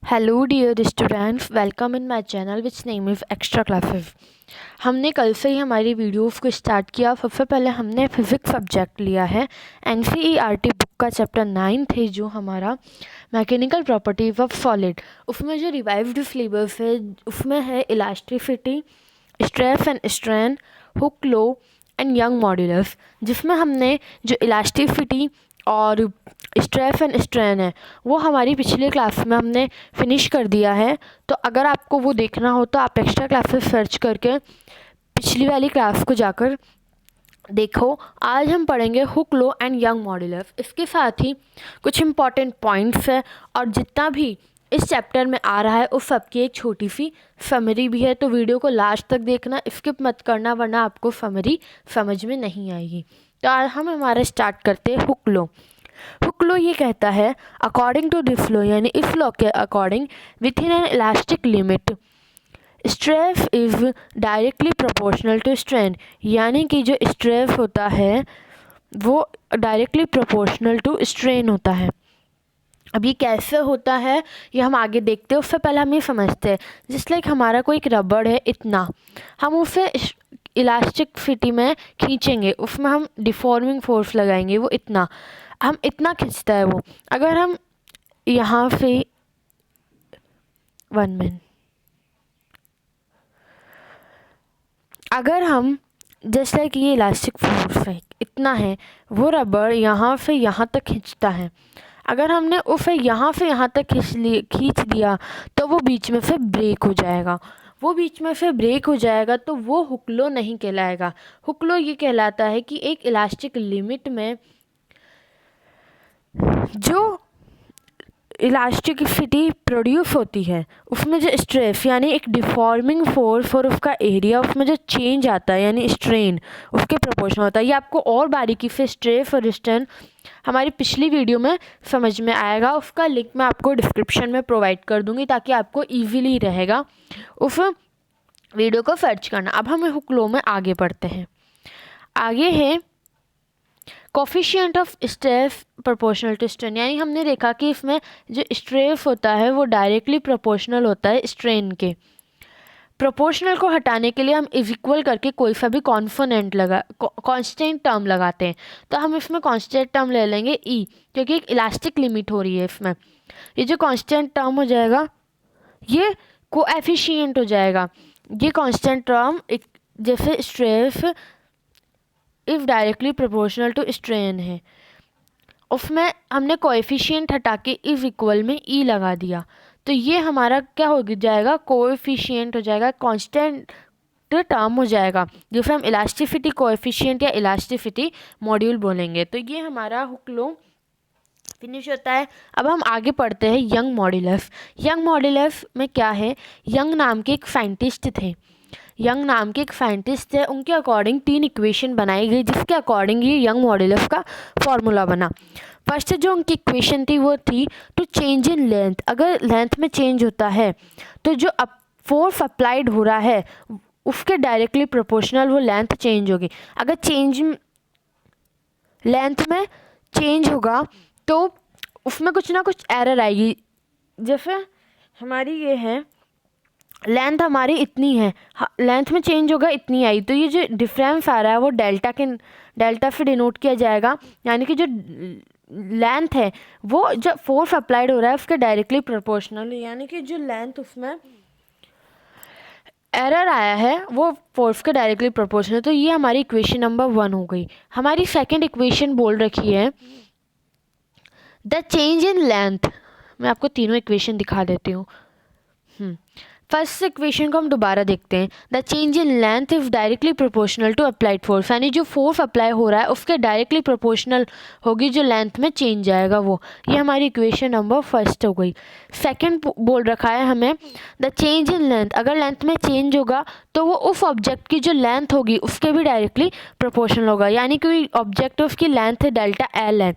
Hello dear students, welcome in my channel which name is extra classes. हमने कल से ही हमारी वीडियोस को स्टार्ट किया। सबसे पहले हमने फिज़िक्स सब्जेक्ट लिया है। एनसीईआरटी बुक का चैप्टर 9 थे जो हमारा मैकेनिकल प्रॉपर्टीज ऑफ सॉलिड। उसमें जो रिवाइव्ड सिलेबस है उसमें है elasticity, stress and strain, Hooke law and young modulus, जिसमें हमने जो इलास्टिसिटी और स्ट्रेस एंड स्ट्रेन है वो हमारी पिछली क्लास में हमने फिनिश कर दिया है। तो अगर आपको वो देखना हो तो आप एक्स्ट्रा क्लासेस सर्च करके पिछली वाली क्लास को जाकर देखो। आज हम पढ़ेंगे Hooke law and young modulus. इसके साथ ही कुछ इम्पॉर्टेंट पॉइंट्स है और जितना भी इस चैप्टर में आ रहा है उस सबकी एक छोटी सी समरी भी है। तो वीडियो को लास्ट तक देखना, स्किप मत करना, वरना आपको समरी समझ में नहीं आएगी। तो आज हम हमारा स्टार्ट करते हैं हुक लॉ। हुक लॉ ये कहता है अकॉर्डिंग टू दिस लॉ, यानी इस लॉ के according within an elastic limit stress is directly proportional to strain, यानी कि जो स्ट्रेस होता है वो डायरेक्टली प्रोपोर्शनल टू स्ट्रेन होता है। अब ये कैसे होता है ये हम आगे देखते हैं। उससे पहले हम ये समझते हैं, जिस लाइक हमारा कोई एक रबड़ है इतना, हम उसे इलास्टिक सिटी में खींचेंगे, उसमें हम डिफॉर्मिंग फोर्स लगाएंगे, वो इतना हम इतना खींचता है वो। अगर हम यहाँ से 1 मिनट, अगर हम जैसे लाइक ये इलास्टिक फोर्स है इतना है, वो रबड़ यहाँ से यहाँ तक खींचता है। अगर हमने उसे यहाँ से यहाँ तक खींच दिया तो वो बीच में से ब्रेक हो जाएगा। वो बीच में से ब्रेक हो जाएगा तो वो हुक लॉ नहीं कहलाएगा। हुक लॉ ये कहलाता है कि एक इलास्टिक लिमिट में जो इलास्टिसिटी प्रोड्यूस होती है उसमें जो स्ट्रेस यानी एक डिफॉर्मिंग फोर्स और उसका एरिया उसमें जो चेंज आता है यानी स्ट्रेन उसके प्रोपोर्शनल होता है। ये आपको और बारीकी से स्ट्रेस और स्ट्रेन हमारी पिछली वीडियो में समझ में आएगा। उसका लिंक मैं आपको डिस्क्रिप्शन में प्रोवाइड कर दूंगी ताकि आपको ईजीली रहेगा उस वीडियो को सर्च करना। अब हम हुक लॉ में आगे बढ़ते हैं। आगे है coefficient of stress proportional to strain, यानी हमने देखा कि इसमें जो स्ट्रेस होता है वो डायरेक्टली प्रोपोर्शनल होता है स्ट्रेन के। प्रोपोर्शनल को हटाने के लिए हम इज इक्वल करके कोई सा भी कांस्टेंट टर्म लगाते हैं। तो हम इसमें कांस्टेंट टर्म ले लेंगे ई, क्योंकि एक इलास्टिक लिमिट हो रही है इसमें। ये जो कांस्टेंट टर्म हो जाएगा ये कोएफिशिएंट हो जाएगा। ये कांस्टेंट टर्म एक जैसे stress if directly proportional to strain है, उसमें हमने कोएफिशिएंट हटा के इज इक्वल में ई लगा दिया। तो ये हमारा क्या हो जाएगा, कोएफिशिएंट हो जाएगा, कांस्टेंट टर्म हो जाएगा, जिसे हम इलास्टिसिटी कोएफिशिएंट या इलास्टिसिटी मॉड्यूल बोलेंगे। तो ये हमारा हुक लॉ फिनिश होता है। अब हम आगे पढ़ते हैं यंग मॉड्यूलस। यंग मॉड्यूलस में क्या है, यंग नाम के एक साइंटिस्ट थे। यंग नाम के एक साइंटिस्ट थे, उनके अकॉर्डिंग 3 इक्वेशन बनाई गई जिसके अकॉर्डिंग ये यंग मॉड्यूलस का फॉर्मूला बना। फर्स्ट जो उनकी इक्वेशन थी वो थी टू चेंज इन लेंथ। अगर लेंथ में चेंज होता है तो जो फोर्स अप्लाइड हो रहा है उसके डायरेक्टली प्रोपोर्शनल वो लेंथ चेंज होगी। अगर लेंथ में चेंज होगा तो उसमें कुछ ना कुछ एरर आएगी। जैसे हमारी ये है लेंथ हमारी इतनी है, लेंथ में चेंज होगा इतनी आई, तो ये जो डिफरेंस आ रहा है वो डेल्टा से डिनोट किया जाएगा। यानी कि जो लेंथ है वो जो फोर्स अप्लाइड हो रहा है उसके डायरेक्टली प्रोपोर्शनल, यानी कि जो लेंथ उसमें एरर आया है वो फोर्स के डायरेक्टली प्रोपोर्शनल। तो ये हमारी इक्वेशन नंबर 1 हो गई। हमारी सेकेंड इक्वेशन बोल रखी है द चेंज इन लेंथ। मैं आपको तीनों इक्वेशन दिखा देती हूँ। फर्स्ट इक्वेशन को हम दोबारा देखते हैं। The change in length is directly proportional to applied force, यानी जो फोर्स अप्लाई हो रहा है उसके डायरेक्टली प्रोपोर्शनल होगी जो लेंथ में चेंज आएगा वो। ये हमारी इक्वेशन नंबर फर्स्ट हो गई। सेकंड बोल रखा है हमें द चेंज इन लेंथ, अगर लेंथ में चेंज होगा तो वो उस ऑब्जेक्ट की जो लेंथ होगी उसके भी डायरेक्टली प्रोपोर्शनल होगा। यानी कि ऑब्जेक्ट उसकी लेंथ डेल्टा एल है,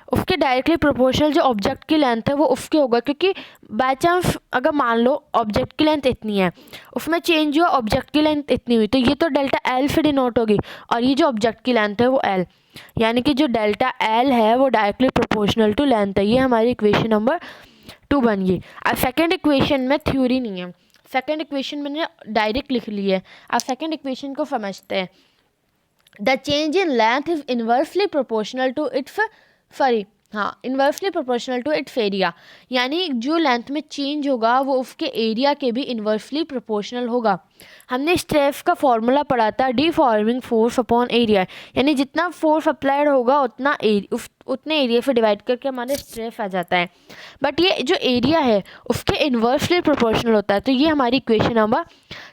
उसके डायरेक्टली प्रोपोर्शनल जो ऑब्जेक्ट की लेंथ है वो उसके होगा। क्योंकि बाय चांस अगर मान लो ऑब्जेक्ट की लेंथ इतनी है, उसमें चेंज हुआ ऑब्जेक्ट की लेंथ इतनी हुई, तो ये तो डेल्टा एल से डिनोट होगी और ये जो ऑब्जेक्ट की लेंथ है वो एल, यानी कि जो डेल्टा एल है वो डायरेक्टली प्रोपोर्शनल टू लेंथ है। ये हमारी इक्वेशन नंबर 2 बन गई। अब सेकेंड इक्वेशन में थ्योरी नहीं है, सेकेंड इक्वेशन मैंने डायरेक्ट लिख ली है। अब सेकेंड इक्वेशन को समझते हैं। The change in length is inversely proportional to its inversely proportional to its area, यानी जो लेंथ में चेंज होगा वो उसके एरिया के भी इन्वर्सली प्रोपोर्शनल होगा। हमने स्ट्रेस का फॉर्मूला पढ़ा था, डिफॉर्मिंग फोर्स अपॉन एरिया, यानी जितना फोर्स अप्लाइड होगा उतने एरिया से डिवाइड करके हमारे स्ट्रेस आ जाता है। बट ये जो एरिया है उसके इन्वर्सली प्रोपोर्शनल होता है। तो ये हमारी इक्वेशन नंबर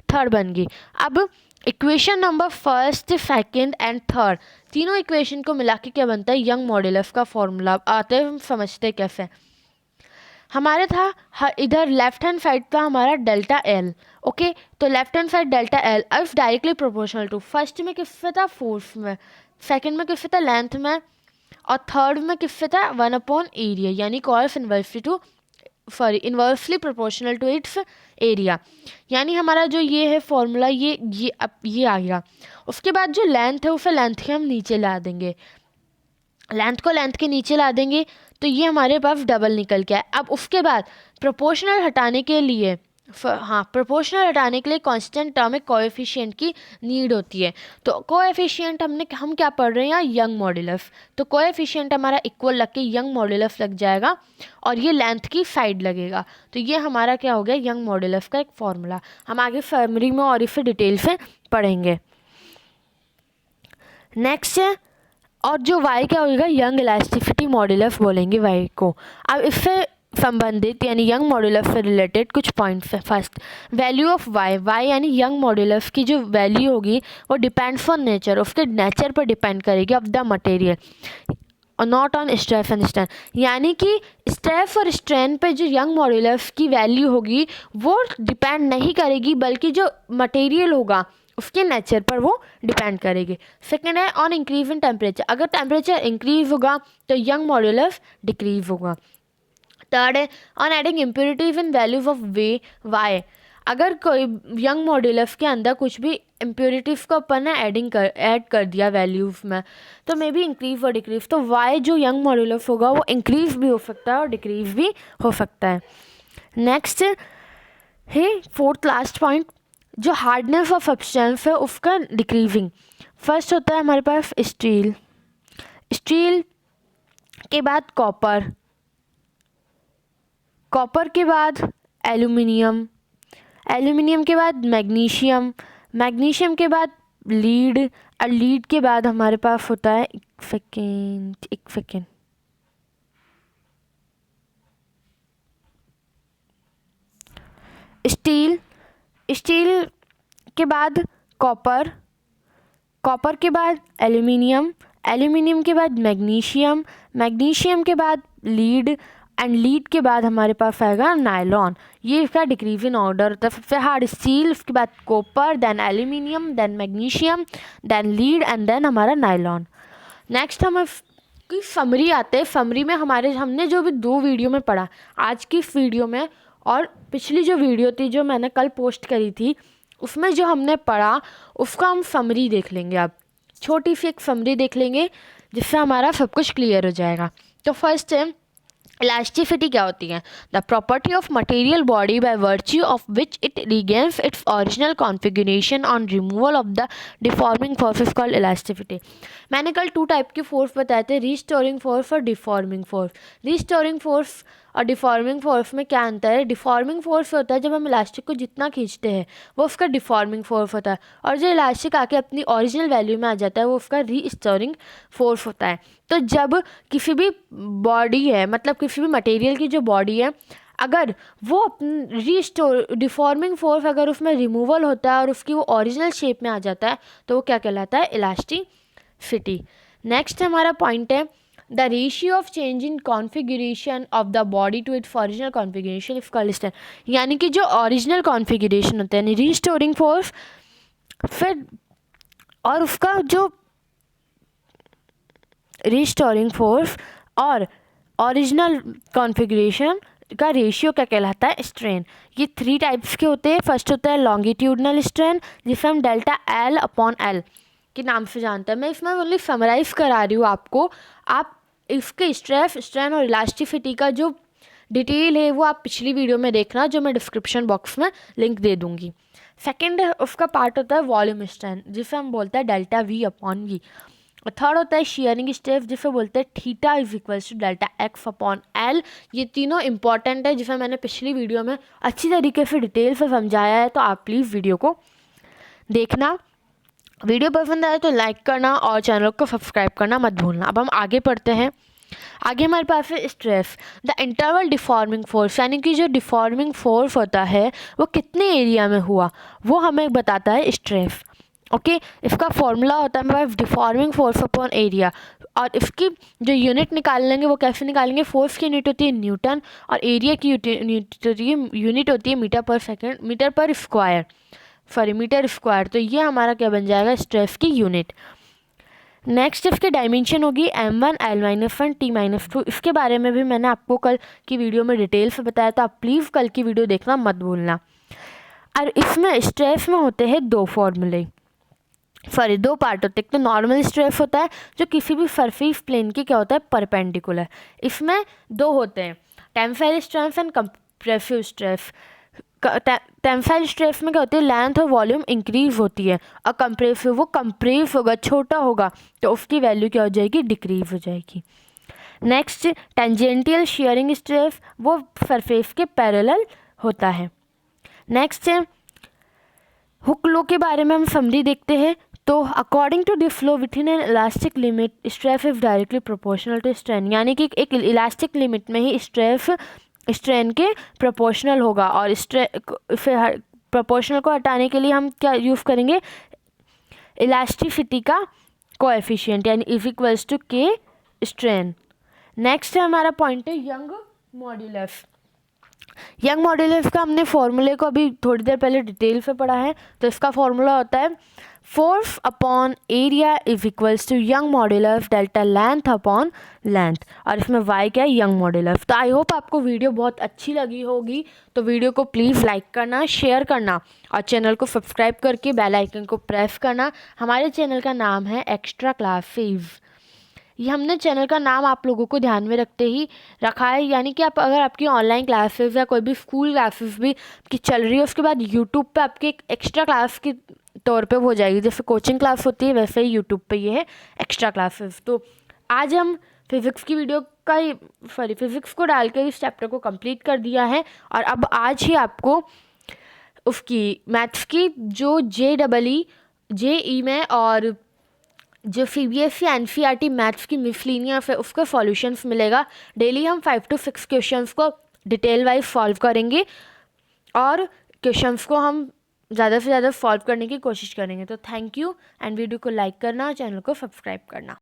3 बन गई। अब equation number first, second and third, तीनों इक्वेशन को मिला के क्या बनता है, यंग मॉड्यूलस का फॉर्मूला। आते हैं हम समझते कैसे। हमारे था इधर लेफ्ट हैंड साइड था हमारा डेल्टा एल, ओके। तो left hand side delta L if directly proportional to, first में किससे था, फोर्स में, सेकंड में किससे था, लेंथ में, और थर्ड में किससे था, 1 अपॉन एरिया, यानी cause inversely proportional to its area. यानी हमारा जो ये है फॉर्मूला, ये आ गया। उसके बाद जो लेंथ है उसे लेंथ के हम नीचे ला देंगे, लेंथ को लेंथ के नीचे ला देंगे, तो ये हमारे पास डबल निकल के आए। अब उसके बाद प्रोपोर्शनल हटाने के लिए प्रोपोर्शनल हटाने के लिए कांस्टेंट टर्म कोएफिशिएंट की नीड होती है। तो कोएफिशिएंट हम क्या पढ़ रहे हैं यहाँ, यंग मॉड्यूलस। तो कोएफिशिएंट हमारा इक्वल लग के यंग मॉड्यूलस लग जाएगा, और ये लेंथ की साइड लगेगा। तो ये हमारा क्या हो गया, यंग मॉड्यूलस का एक फॉर्मूला। हम आगे समरी में और इसे डिटेल से पढ़ेंगे। नेक्स्ट है, और जो y क्या होगा, यंग इलास्टिसिटी मॉड्यूलस बोलेंगे y को। अब इससे संबंधित यानी यंग मॉड्यूलस से रिलेटेड कुछ पॉइंट्स है। फर्स्ट, वैल्यू ऑफ y यानी यंग मॉड्यूलस की जो वैल्यू होगी वो डिपेंड्स ऑन नेचर, उसके नेचर पर डिपेंड करेगी ऑफ द मटेरियल, और not on stress and strain. यानी कि स्ट्रेस और स्ट्रेन पे जो यंग मॉड्यूलस की वैल्यू होगी वो डिपेंड नहीं करेगी, बल्कि जो मटेरियल होगा उसके नेचर पर वो डिपेंड करेगी। सेकेंड है, ऑन इंक्रीज इन टेम्परेचर, अगर टेम्परेचर इंक्रीज होगा तो यंग मॉड्यूलस डिक्रीज होगा। थर्ड है, on adding impurities in values of Y, अगर कोई यंग मॉड्यूलस के अंदर कुछ भी इम्प्योरिटीज़ को अपन ने ऐड कर दिया वैल्यूज में, तो मे बी इंक्रीज और डिक्रीज। तो वाई जो यंग मॉड्यूलस होगा वो इंक्रीज भी हो सकता है और डिक्रीज भी हो सकता है। नेक्स्ट है फोर्थ लास्ट पॉइंट, जो हार्डनेस ऑफ सब्सटेंस है उसका डिक्रीजिंग। फर्स्ट होता है हमारे पास स्टील, स्टील के बाद कॉपर, कॉपर के बाद एल्यूमिनियम, एल्यूमिनियम के बाद मैग्नीशियम, मैग्नीशियम के बाद लीड, और लीड के बाद हमारे पास होता है एक सेकेंड स्टील, स्टील के बाद कॉपर, कॉपर के बाद एल्यूमिनियम, एल्यूमिनियम के बाद मैग्नीशियम, मैग्नीशियम के बाद लीड, एंड लीड के बाद हमारे पास आएगा नायलॉन। ये इसका डिक्रीज इन ऑर्डर होता है। सबसे हार्ड स्टील, उसके बाद copper, then aluminium, then magnesium, then lead, and then हमारा नायलॉन। नेक्स्ट हम की समरी आते हैं। समरी में हमने जो भी 2 वीडियो में पढ़ा, आज की इस वीडियो में और पिछली जो वीडियो थी जो मैंने कल पोस्ट करी थी, उसमें जो हमने पढ़ा उसका हम समरी देख लेंगे। अब छोटी सी एक समरी देख लेंगे जिससे हमारा सब कुछ क्लियर हो जाएगा। तो फर्स्ट है, इलास्टिसिटी क्या होती है, the property of material body by virtue of which it regains it's original configuration on removal of the deforming force is called elasticity. मैंने कल 2 टाइप के फोर्स बताए थे, रिस्टोरिंग फोर्स और डिफॉर्मिंग फोर्स। रिस्टोरिंग फोर्स और deforming force में क्या अंतर है, डिफॉर्मिंग फोर्स होता है जब हम इलास्टिक को जितना खींचते हैं वो उसका डिफॉर्मिंग फोर्स होता है, और जो इलास्टिक आके अपनी ओरिजिनल वैल्यू में आ जाता है वो उसका रीस्टोरिंग फोर्स होता है। तो जब किसी भी बॉडी है, मतलब किसी भी मटेरियल की जो बॉडी है, अगर वो डिफॉर्मिंग फोर्स अगर उसमें रिमूवल होता है और उसकी वो ओरिजिनल शेप में आ जाता है तो वो क्या कहलाता है, इलास्टिसिटी। नेक्स्ट हमारा पॉइंट है, the ratio of change in configuration of the body to its original configuration if called stand, यानी कि जो ओरिजिनल कॉन्फिगरेशन होता है, यानी रिस्टोरिंग फोर्स, फिर और उसका जो रिस्टोरिंग फोर्स और ओरिजिनल कॉन्फिगरेशन का रेशियो क्या कहलाता है, स्ट्रेन। ये 3 टाइप्स के होते हैं। फर्स्ट होता है लॉन्गिट्यूडनल स्ट्रेन, जिसे हम डेल्टा एल अपॉन एल के नाम से जानते हैं। मैं इसमें ओनली समराइज करा रही हूँ आपको, आप इसके स्ट्रेस, स्ट्रेन और इलास्टिसिटी का जो डिटेल है वो आप पिछली वीडियो में देखना, जो मैं डिस्क्रिप्शन बॉक्स में लिंक दे दूँगी। सेकेंड उसका पार्ट होता है वॉल्यूम स्ट्रेंथ, जिसे हम बोलते हैं डेल्टा वी अपॉन वी। और थर्ड होता है शेयरिंग स्ट्रेस, जिसे बोलते हैं theta is equals to delta X upon L. ये तीनों इंपॉर्टेंट है, जिसे मैंने पिछली वीडियो में अच्छी तरीके से डिटेल से समझाया है, तो आप प्लीज़ वीडियो को देखना। वीडियो पसंद आए तो लाइक करना और चैनल को सब्सक्राइब करना मत भूलना। अब हम आगे पढ़ते हैं। आगे हमारे पास है stress, the interval deforming force, यानी कि जो डिफॉर्मिंग फोर्स होता है वो कितने एरिया में हुआ वो हमें बताता है स्ट्रेस। ओके, इसका फॉर्मूला होता है हमारे पास डिफॉर्मिंग फोर्स अपॉन एरिया, और इसकी जो यूनिट निकाल लेंगे वो कैसे निकालेंगे, फोर्स की यूनिट होती है न्यूटन और एरिया की यूनिट होती है मीटर पर सेकेंड, मीटर पर स्क्वायर, सॉरी मीटर स्क्वायर। तो ये हमारा क्या बन जाएगा, स्ट्रेस की यूनिट। नेक्स्ट इसकी डायमेंशन होगी m1 l-1 t-2। इसके बारे में भी मैंने आपको कल की वीडियो में डिटेल से बताया, तो आप प्लीज़ कल की वीडियो देखना मत भूलना। और इसमें स्ट्रेस में होते हैं दो फॉर्मूले, सॉरी दो पार्ट होते हैं। एक तो नॉर्मल स्ट्रेस होता है जो किसी भी सरफेस प्लेन की क्या होता है, परपेंडिकुलर। इसमें दो होते हैं, tensile stress and compressive stress. Tensile stress में क्या होती है, लेंथ और वॉल्यूम इंक्रीज होती है, और कंप्रेसिव वो कंप्रेस होगा, छोटा होगा, तो उसकी वैल्यू क्या हो जाएगी, डिक्रीज हो जाएगी। नेक्स्ट टेंजेंटियल शेयरिंग स्ट्रेस, वो सरफेस के पैरेलल होता है। नेक्स्ट है हुक लॉ के बारे में हम समरी देखते हैं। तो according to the flow within an elastic limit stress is directly proportional to strain, यानी कि एक इलास्टिक लिमिट में ही स्ट्रेस स्ट्रेन के प्रोपोर्शनल होगा, और फिर प्रोपोर्शनल को हटाने के लिए हम क्या यूज़ करेंगे, इलास्टिसिटी का कोएफिशिएंट, यानी इज इक्वल्स टू के स्ट्रेन। नेक्स्ट है हमारा पॉइंट है यंग मॉड्यूलस। यंग मॉड्यूलस का हमने फॉर्मूले को अभी थोड़ी देर पहले डिटेल से पढ़ा है। तो इसका फॉर्मूला होता है force upon area is equals to Young modulus delta length upon length, और इसमें वाई क्या है, यंग मॉड्यूलस। तो आई होप आपको वीडियो बहुत अच्छी लगी होगी। तो वीडियो को प्लीज़ लाइक करना, शेयर करना, और चैनल को सब्सक्राइब करके बेल आइकन को प्रेस करना। हमारे चैनल का नाम है एक्स्ट्रा क्लासेस। ये हमने चैनल का नाम आप लोगों को ध्यान में रखते ही रखा है, यानी कि आप अगर आपकी ऑनलाइन क्लासेस या कोई भी स्कूल क्लासेस भी की चल रही है, उसके बाद यूट्यूब पे आपके एक एक्स्ट्रा क्लास के तौर पे हो जाएगी। जैसे कोचिंग क्लास होती है वैसे ही यूट्यूब पे ये है एक्स्ट्रा क्लासेस। तो आज हम फिज़िक्स की वीडियो का फिज़िक्स को डाल के इस चैप्टर को कंप्लीट कर दिया है, और अब आज ही आपको उसकी मैथ्स की जो JEE में और जो CBSE NCERT मैथ्स की मिसलिनियस है उसका सॉल्यूशंस मिलेगा। डेली हम 5 to 6 क्वेश्चंस को डिटेल वाइज सॉल्व करेंगे, और क्वेश्चंस को हम ज़्यादा से ज़्यादा सॉल्व करने की कोशिश करेंगे। तो थैंक यू, एंड वीडियो को लाइक करना और चैनल को सब्सक्राइब करना।